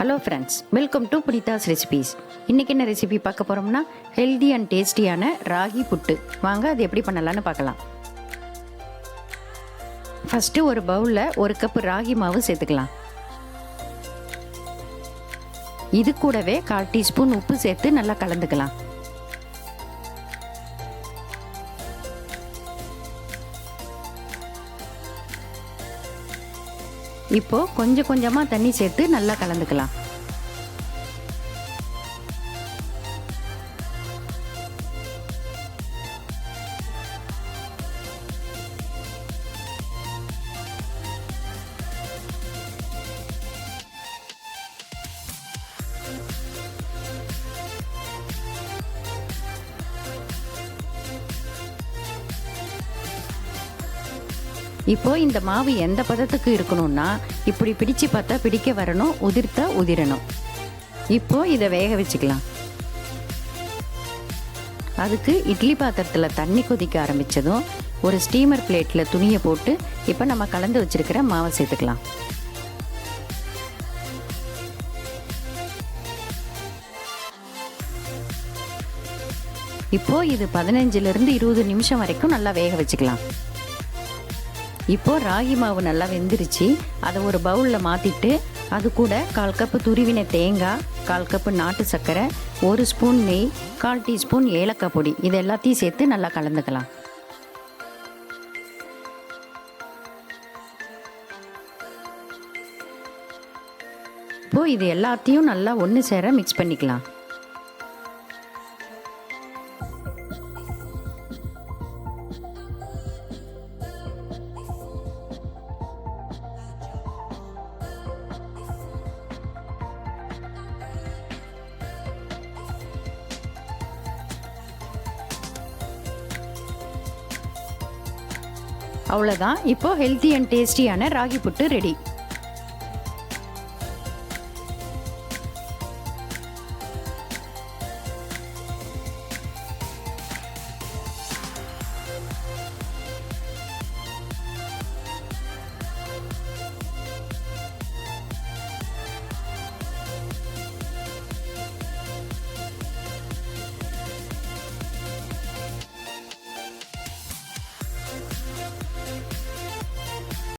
Hello friends, welcome to புனிதாஸ் recipes. இன்றைக்கி என்ன recipe பார்க்க போகிறோம்னா ஹெல்தி அண்ட் டேஸ்டியான ராகி புட்டு. வாங்க அது எப்படி பண்ணலான்னு பார்க்கலாம். ஃபஸ்ட்டு ஒரு பவுலில் 1 கப் ராகி மாவு சேர்த்துக்கலாம். இது கூடவே 1/4 டீஸ்பூன் உப்பு சேர்த்து நல்லா கலந்துக்கலாம். இப்போ கொஞ்சம் கொஞ்சமாக தண்ணி சேர்த்து நல்லா கலந்துக்கலாம். இப்போ இந்த மாவு எந்த பதத்துக்கு இருக்கணும்னா இப்படி பிடிச்சு பார்த்தா பிடிக்க வரணும், உதிர்த்தா உதிரணும். இப்போ இதை வேக வச்சுக்கலாம். அதுக்கு இட்லி பாத்திரத்தில் தண்ணி கொதிக்க ஆரம்பித்ததும் ஒரு ஸ்டீமர் பிளேட்டில் துணியை போட்டு இப்போ நம்ம கலந்து வச்சிருக்கிற மாவை சேர்த்துக்கலாம். இப்போ இது 15லிருந்து 20 நிமிஷம் வரைக்கும் நல்லா வேக வச்சுக்கலாம். இப்போது ராகி மாவு நல்லா வெந்துருச்சு. அதை ஒரு பவுலில் மாற்றிட்டு அது கூட 1/4 கப்பு துருவின தேங்காய், 1/4 கப்பு நாட்டு சர்க்கரை, 1 ஸ்பூன் நெய், 1/4 டீஸ்பூன் ஏலக்காய் பொடி, இது எல்லாத்தையும் சேர்த்து நல்லா கலந்துக்கலாம். இப்போது இது எல்லாத்தையும் நல்லா ஒன்று சேர மிக்ஸ் பண்ணிக்கலாம். அவ்வளோதான். இப்போ ஹெல்த்தி அண்ட் டேஸ்டியான ராகி புட்டு ரெடி.